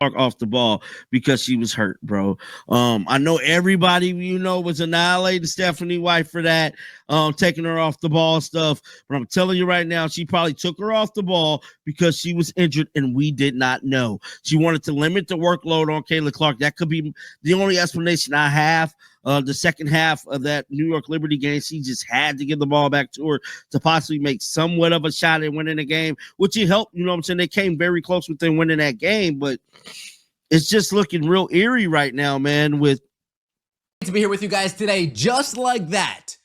off the ball because she was hurt, bro. I know everybody, was annihilating Stephanie White for that, taking her off the ball stuff. But I'm telling you right now, she probably took her off the ball because she was injured and we did not know. She wanted to limit the workload on Caitlin Clark. That could be the only explanation I have. The second half of that New York Liberty game, she just had to give the ball back to her to possibly make somewhat of a shot at winning the game, which it helped. You know what I'm saying? They came very close with them winning that game, but it's just looking real eerie right now, man. With to be here with you guys today, just like that.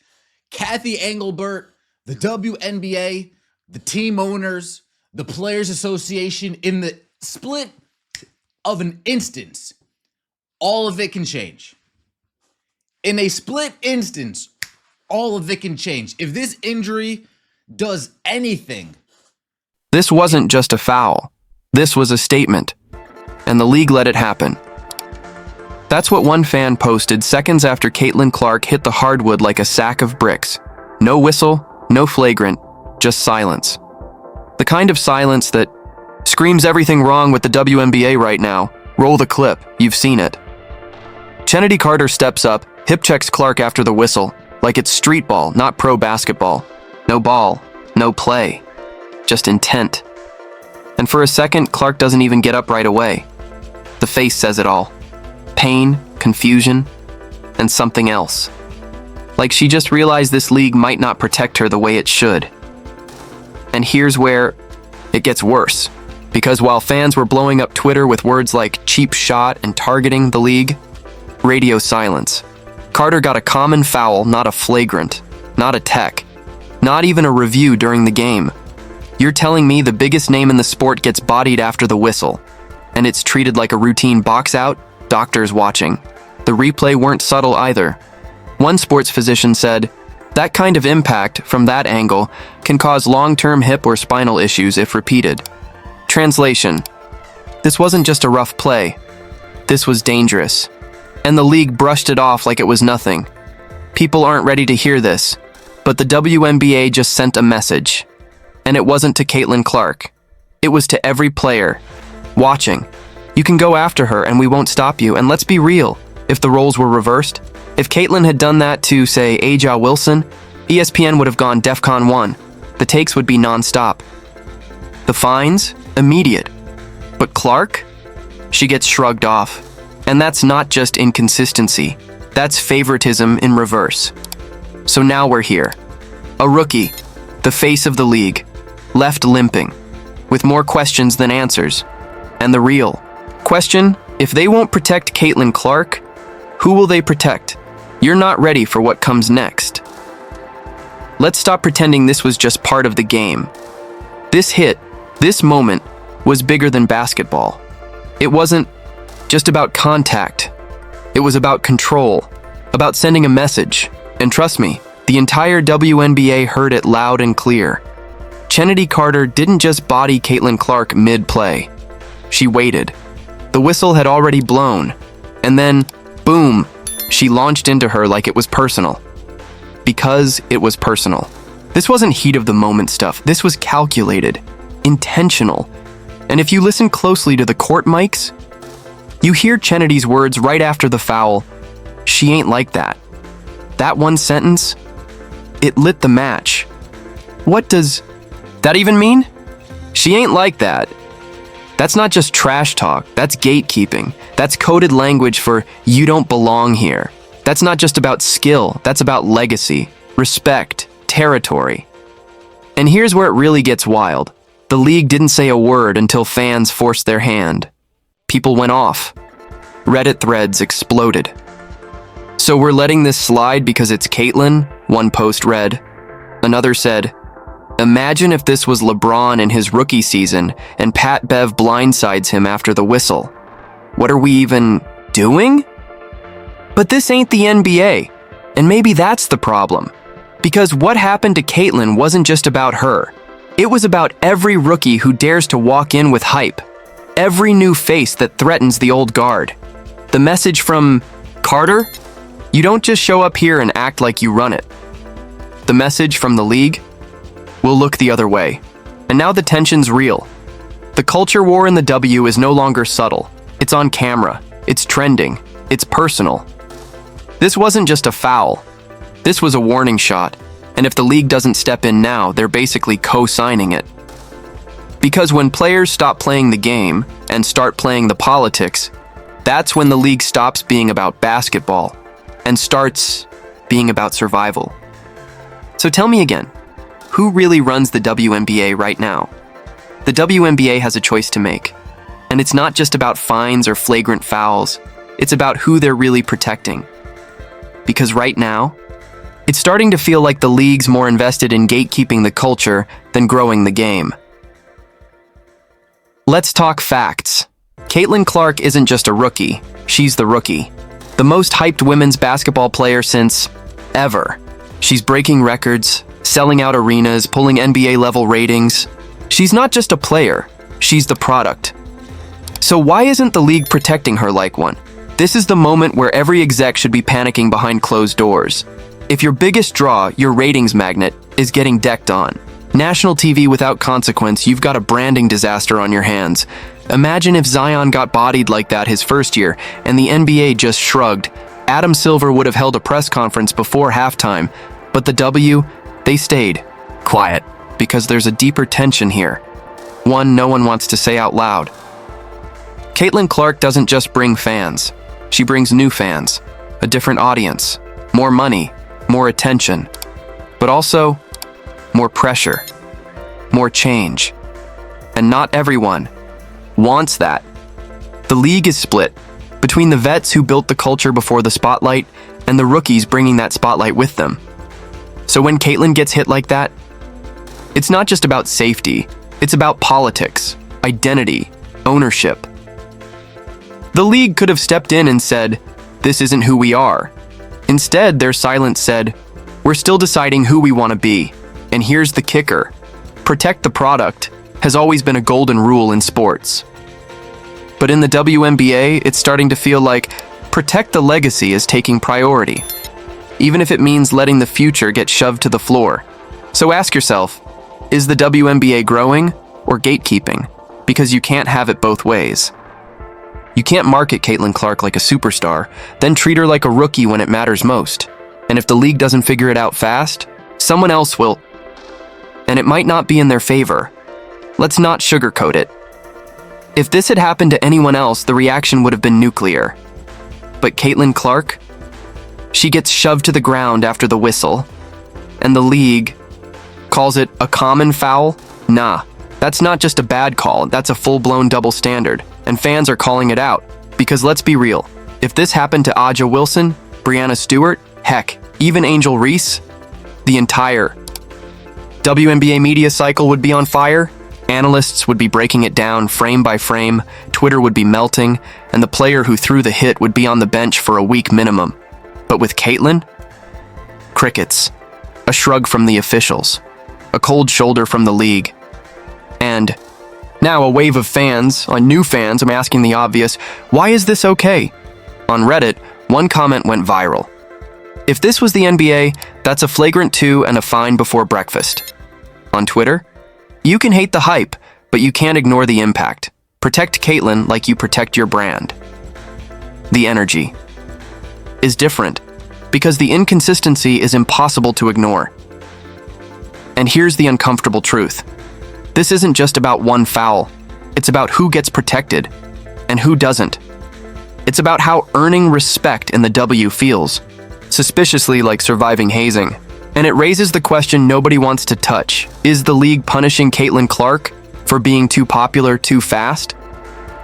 Kathy Engelbert, the WNBA, the team owners, the Players Association, in the split of an instance, all of it can change. In a split instance, all of it can change. If this injury does anything. This wasn't just a foul. This was a statement. And the league let it happen. That's what one fan posted seconds after Caitlin Clark hit the hardwood like a sack of bricks. No whistle, no flagrant, just silence. The kind of silence that screams everything wrong with the WNBA right now. Roll the clip, you've seen it. Chennedy Carter steps up, hip checks Clark after the whistle, like it's street ball, not pro basketball. No ball, no play, just intent. And for a second, Clark doesn't even get up right away. The face says it all. Pain, confusion, and something else. Like she just realized this league might not protect her the way it should. And here's where it gets worse. Because while fans were blowing up Twitter with words like cheap shot and targeting the league, radio silence. Carter got a common foul, not a flagrant, not a tech, not even a review during the game. You're telling me the biggest name in the sport gets bodied after the whistle, and it's treated like a routine box out? Doctors watching. The replay weren't subtle either. One sports physician said, that kind of impact from that angle can cause long-term hip or spinal issues if repeated. Translation: this wasn't just a rough play. This was dangerous. And the league brushed it off like it was nothing. People aren't ready to hear this, but the WNBA just sent a message. And it wasn't to Caitlin Clark. It was to every player watching. You can go after her and we won't stop you. And let's be real, if the roles were reversed, if Caitlin had done that to, say, Aja Wilson, ESPN would have gone DEFCON 1. The takes would be non-stop. The fines? Immediate. But Clark? She gets shrugged off. And that's not just inconsistency. That's favoritism in reverse. So now we're here. A rookie, the face of the league, left limping, with more questions than answers. And the real question, if they won't protect Caitlin Clark, who will they protect? You're not ready for what comes next. Let's stop pretending this was just part of the game. This hit, this moment, was bigger than basketball. It wasn't just about contact. It was about control, about sending a message. And trust me, the entire WNBA heard it loud and clear. Chennedy Carter didn't just body Caitlin Clark mid-play. She waited. The whistle had already blown. And then, boom, she launched into her like it was personal. Because it was personal. This wasn't heat of the moment stuff. This was calculated, intentional. And if you listen closely to the court mics, you hear Chennedy's words right after the foul. She ain't like that. That one sentence, it lit the match. What does that even mean? She ain't like that. That's not just trash talk, that's gatekeeping. That's coded language for you don't belong here. That's not just about skill, that's about legacy, respect, territory. And here's where it really gets wild. The league didn't say a word until fans forced their hand. People went off. Reddit threads exploded. So we're letting this slide because it's Caitlin, one post read. Another said, imagine if this was LeBron in his rookie season and Pat Bev blindsides him after the whistle. What are we even doing? But this ain't the NBA, and maybe that's the problem. Because what happened to Caitlin wasn't just about her. It was about every rookie who dares to walk in with hype. Every new face that threatens the old guard. The message from Carter? You don't just show up here and act like you run it. The message from the league? We'll look the other way. And now the tension's real. The culture war in the W is no longer subtle. It's on camera. It's trending. It's personal. This wasn't just a foul. This was a warning shot. And if the league doesn't step in now, they're basically co-signing it. Because when players stop playing the game and start playing the politics, that's when the league stops being about basketball and starts being about survival. So tell me again, who really runs the WNBA right now? The WNBA has a choice to make. And it's not just about fines or flagrant fouls. It's about who they're really protecting. Because right now, it's starting to feel like the league's more invested in gatekeeping the culture than growing the game. Let's talk facts. Caitlin Clark isn't just a rookie, she's the rookie. The most hyped women's basketball player since ever. She's breaking records, selling out arenas, pulling NBA-level ratings. She's not just a player, she's the product. So why isn't the league protecting her like one? This is the moment where every exec should be panicking behind closed doors. If your biggest draw, your ratings magnet, is getting decked on, national TV without consequence, you've got a branding disaster on your hands. Imagine if Zion got bodied like that his first year and the NBA just shrugged. Adam Silver would have held a press conference before halftime, but the W, they stayed quiet because there's a deeper tension here. One no one wants to say out loud. Caitlin Clark doesn't just bring fans. She brings new fans, a different audience, more money, more attention, but also more pressure, more change. And not everyone wants that. The league is split between the vets who built the culture before the spotlight and the rookies bringing that spotlight with them. So when Caitlin gets hit like that, it's not just about safety, it's about politics, identity, ownership. The league could have stepped in and said, "This isn't who we are." Instead, their silence said, "We're still deciding who we want to be." And here's the kicker. Protect the product has always been a golden rule in sports. But in the WNBA, it's starting to feel like protect the legacy is taking priority, even if it means letting the future get shoved to the floor. So ask yourself, is the WNBA growing or gatekeeping? Because you can't have it both ways. You can't market Caitlin Clark like a superstar, then treat her like a rookie when it matters most. And if the league doesn't figure it out fast, someone else will. And it might not be in their favor. Let's not sugarcoat it. If this had happened to anyone else, the reaction would have been nuclear. But Caitlin Clark? She gets shoved to the ground after the whistle, and the league calls it a common foul? Nah, that's not just a bad call, that's a full-blown double standard. And fans are calling it out. Because let's be real, if this happened to Aja Wilson, Brianna Stewart, heck, even Angel Reese, the entire WNBA media cycle would be on fire, analysts would be breaking it down frame by frame, Twitter would be melting, and the player who threw the hit would be on the bench for a week minimum. But with Caitlin? Crickets. A shrug from the officials. A cold shoulder from the league. And now a wave of fans, new fans, I'm asking the obvious, why is this okay? On Reddit, one comment went viral. If this was the NBA, that's a flagrant 2 and a fine before breakfast. On Twitter, you can hate the hype, but you can't ignore the impact. Protect Caitlin like you protect your brand. The energy is different because the inconsistency is impossible to ignore. And here's the uncomfortable truth. This isn't just about one foul. It's about who gets protected and who doesn't. It's about how earning respect in the W feels, suspiciously like surviving hazing. And it raises the question nobody wants to touch. Is the league punishing Caitlin Clark for being too popular too fast?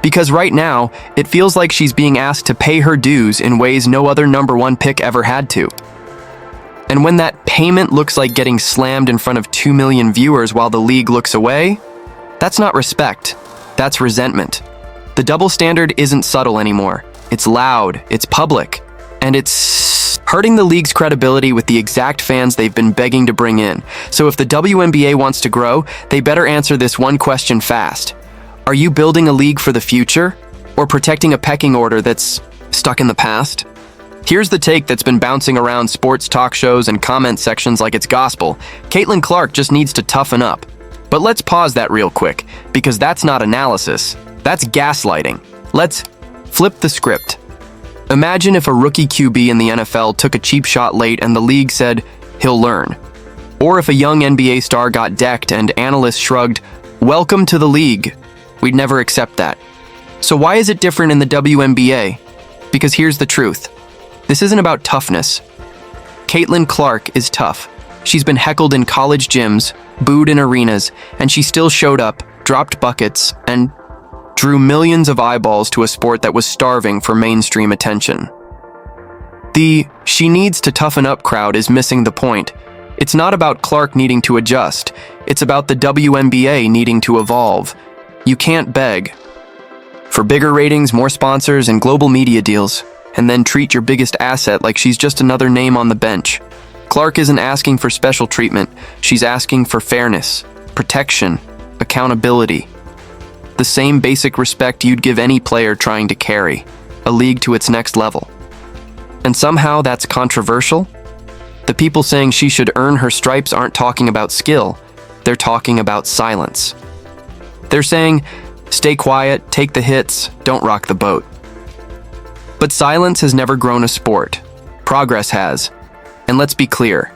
Because right now, it feels like she's being asked to pay her dues in ways no other #1 pick ever had to. And when that payment looks like getting slammed in front of 2 million viewers while the league looks away, that's not respect, that's resentment. The double standard isn't subtle anymore. It's loud, it's public, and it's hurting the league's credibility with the exact fans they've been begging to bring in. So if the WNBA wants to grow, they better answer this one question fast. Are you building a league for the future, or protecting a pecking order that's stuck in the past? Here's the take that's been bouncing around sports talk shows and comment sections like it's gospel. Caitlin Clark just needs to toughen up. But let's pause that real quick, because that's not analysis. That's gaslighting. Let's Flip the script. Imagine if a rookie QB in the NFL took a cheap shot late and the league said, he'll learn. Or if a young NBA star got decked and analysts shrugged, welcome to the league. We'd never accept that. So why is it different in the WNBA? Because here's the truth. This isn't about toughness. Caitlin Clark is tough. She's been heckled in college gyms, booed in arenas, and she still showed up, dropped buckets, and drew millions of eyeballs to a sport that was starving for mainstream attention. The "she needs to toughen up" crowd is missing the point. It's not about Clark needing to adjust. It's about the WNBA needing to evolve. You can't beg for bigger ratings, more sponsors, and global media deals, and then treat your biggest asset like she's just another name on the bench. Clark isn't asking for special treatment. She's asking for fairness, protection, accountability. The same basic respect you'd give any player trying to carry a league to its next level. And somehow that's controversial? The people saying she should earn her stripes aren't talking about skill. They're talking about silence. They're saying, stay quiet, take the hits, don't rock the boat. But silence has never grown a sport. Progress has. And let's be clear,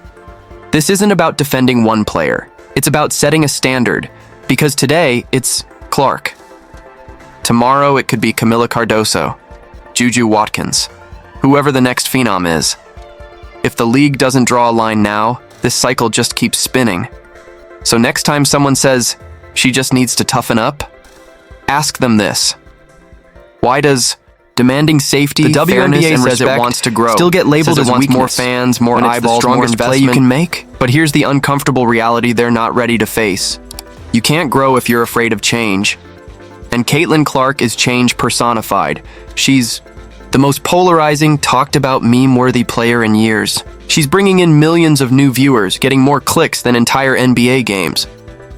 this isn't about defending one player. It's about setting a standard, because today it's Clark. Tomorrow it could be Camila Cardoso, Juju Watkins, whoever the next phenom is. If the league doesn't draw a line now, this cycle just keeps spinning. So next time someone says she just needs to toughen up, ask them this. Why does demanding safety, the WNBA and says it wants to grow, still get labeled as wants more fans, more eyeballs, more investment you can make? But here's the uncomfortable reality they're not ready to face. You can't grow if you're afraid of change. And Caitlin Clark is change personified. She's the most polarizing, talked about, meme-worthy player in years. She's bringing in millions of new viewers, getting more clicks than entire NBA games.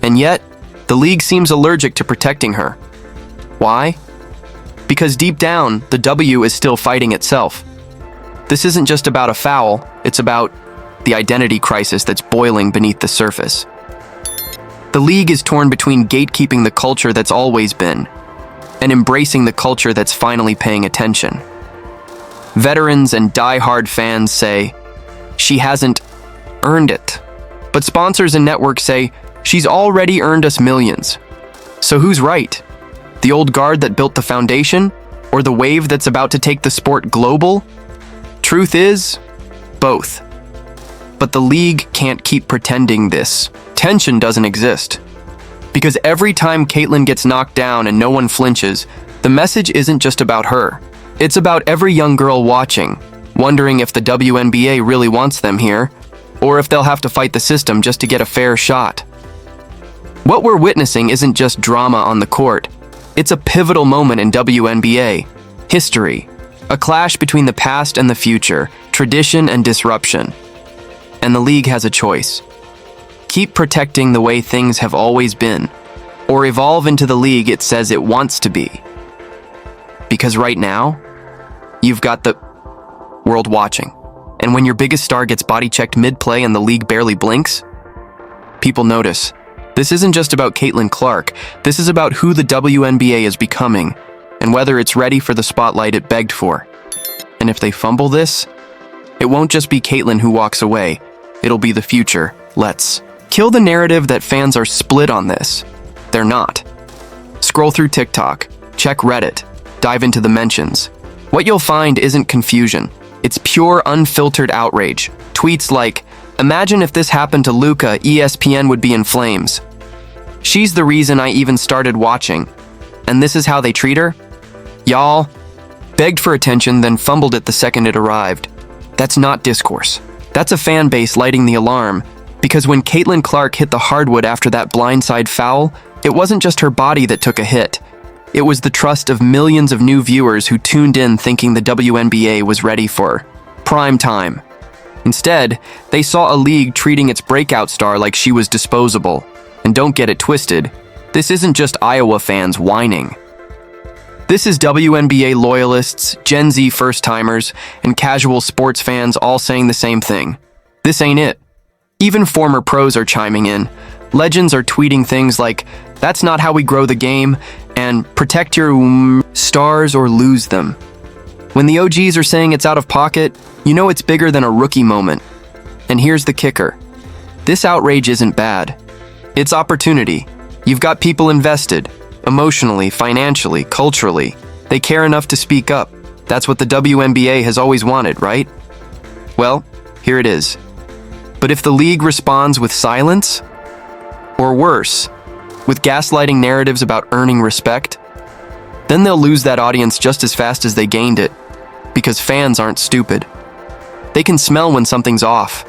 And yet, the league seems allergic to protecting her. Why? Because deep down, the W is still fighting itself. This isn't just about a foul, it's about the identity crisis that's boiling beneath the surface. The league is torn between gatekeeping the culture that's always been and embracing the culture that's finally paying attention. Veterans and die-hard fans say, she hasn't earned it. But sponsors and networks say, she's already earned us millions. So who's right? The old guard that built the foundation, or the wave that's about to take the sport global? Truth is, both. But the league can't keep pretending this tension doesn't exist. Because every time Caitlin gets knocked down and no one flinches, the message isn't just about her. It's about every young girl watching, wondering if the WNBA really wants them here, or if they'll have to fight the system just to get a fair shot. What we're witnessing isn't just drama on the court. It's a pivotal moment in WNBA history, a clash between the past and the future, tradition and disruption. And the league has a choice. Keep protecting the way things have always been, or evolve into the league it says it wants to be. Because right now, you've got the world watching. And when your biggest star gets body-checked mid-play and the league barely blinks, people notice. This isn't just about Caitlin Clark. This is about who the WNBA is becoming, and whether it's ready for the spotlight it begged for. And if they fumble this, it won't just be Caitlin who walks away. It'll be the future. Let's kill the narrative that fans are split on this. They're not. Scroll through TikTok, check Reddit, dive into the mentions. What you'll find isn't confusion. It's pure, unfiltered outrage. Tweets like, imagine if this happened to Luka, ESPN would be in flames. She's the reason I even started watching. And this is how they treat her? Y'all begged for attention, then fumbled it the second it arrived. That's not discourse. That's a fan base lighting the alarm. Because when Caitlin Clark hit the hardwood after that blindside foul, it wasn't just her body that took a hit. It was the trust of millions of new viewers who tuned in thinking the WNBA was ready for prime time. Instead, they saw a league treating its breakout star like she was disposable. And don't get it twisted, this isn't just Iowa fans whining. This is WNBA loyalists, Gen Z first-timers, and casual sports fans all saying the same thing. This ain't it. Even former pros are chiming in. Legends are tweeting things like, "That's not how we grow the game," and "Protect your stars or lose them." When the OGs are saying it's out of pocket, you know it's bigger than a rookie moment. And here's the kicker. This outrage isn't bad. It's opportunity. You've got people invested, emotionally, financially, culturally. They care enough to speak up. That's what the WNBA has always wanted, right? Well, here it is. But if the league responds with silence, or worse, with gaslighting narratives about earning respect, then they'll lose that audience just as fast as they gained it, because fans aren't stupid. They can smell when something's off.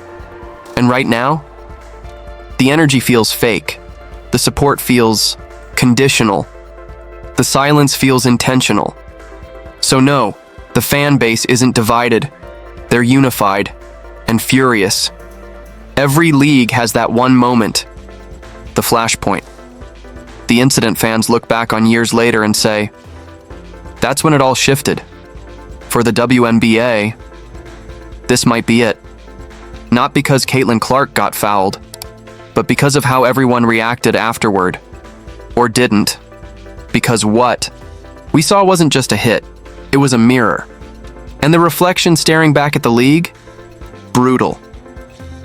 And right now, the energy feels fake. The support feels conditional. The silence feels intentional. So no, the fan base isn't divided. They're unified and furious. Every league has that one moment, the flashpoint. The incident fans look back on years later and say, that's when it all shifted. For the WNBA, this might be it. Not because Caitlin Clark got fouled, but because of how everyone reacted afterward. Or didn't. Because what we saw wasn't just a hit, it was a mirror. And the reflection staring back at the league? Brutal.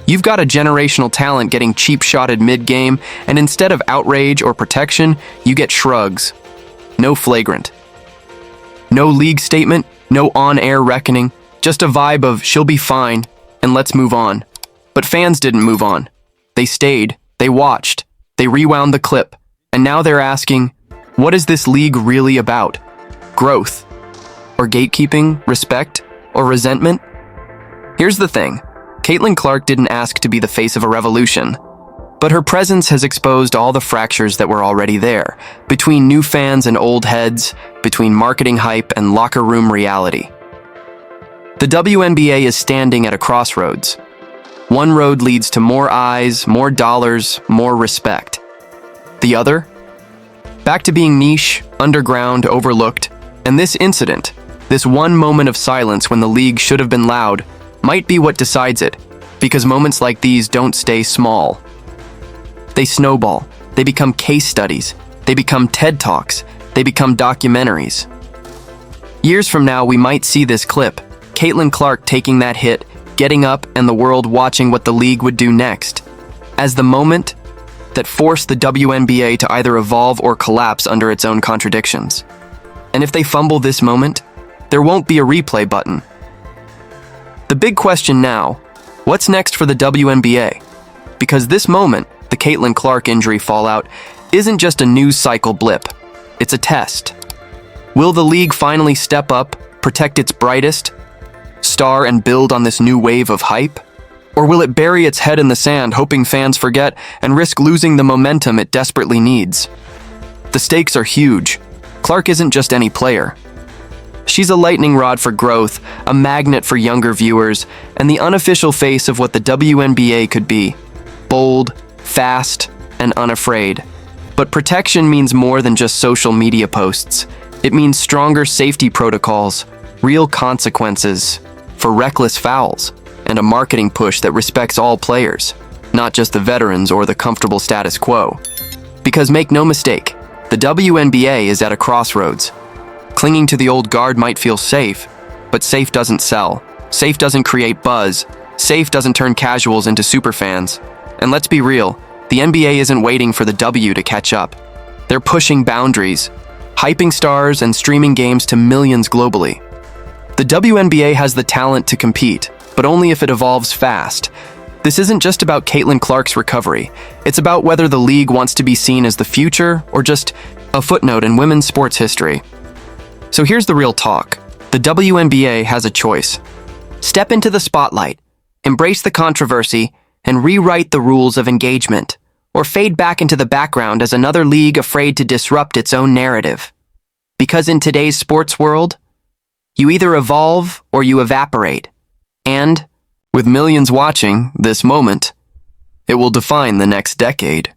You've got a generational talent getting cheap-shotted mid-game, and instead of outrage or protection, you get shrugs. No flagrant. No league statement, no on-air reckoning, just a vibe of she'll be fine, and let's move on. But fans didn't move on. They stayed, they watched, they rewound the clip, and now they're asking, what is this league really about? Growth? Or gatekeeping, respect, or resentment? Here's the thing. Caitlin Clark didn't ask to be the face of a revolution, but her presence has exposed all the fractures that were already there, between new fans and old heads, between marketing hype and locker room reality. The WNBA is standing at a crossroads. One road leads to more eyes, more dollars, more respect. The other? Back to being niche, underground, overlooked, and this incident, this one moment of silence when the league should have been loud, might be what decides it, because moments like these don't stay small. They snowball, they become case studies, they become TED Talks, they become documentaries. Years from now, we might see this clip, Caitlin Clark taking that hit, getting up, and the world watching what the league would do next, as the moment that forced the WNBA to either evolve or collapse under its own contradictions. And if they fumble this moment, there won't be a replay button. The big question now, what's next for the WNBA? Because this moment, the Caitlin Clark injury fallout, isn't just a news cycle blip. It's a test. Will the league finally step up, protect its brightest star, and build on this new wave of hype? Or will it bury its head in the sand, hoping fans forget, and risk losing the momentum it desperately needs? The stakes are huge. Clark isn't just any player. She's a lightning rod for growth, a magnet for younger viewers, and the unofficial face of what the WNBA could be. Bold, fast, and unafraid. But protection means more than just social media posts. It means stronger safety protocols, real consequences for reckless fouls, and a marketing push that respects all players, not just the veterans or the comfortable status quo. Because make no mistake, the WNBA is at a crossroads. Clinging to the old guard might feel safe, but safe doesn't sell. Safe doesn't create buzz. Safe doesn't turn casuals into superfans. And let's be real, the NBA isn't waiting for the W to catch up. They're pushing boundaries, hyping stars and streaming games to millions globally. The WNBA has the talent to compete, but only if it evolves fast. This isn't just about Caitlin Clark's recovery. It's about whether the league wants to be seen as the future or just a footnote in women's sports history. So here's the real talk. The WNBA has a choice. Step into the spotlight, embrace the controversy, and rewrite the rules of engagement, or fade back into the background as another league afraid to disrupt its own narrative. Because in today's sports world, you either evolve or you evaporate. And, with millions watching this moment, it will define the next decade.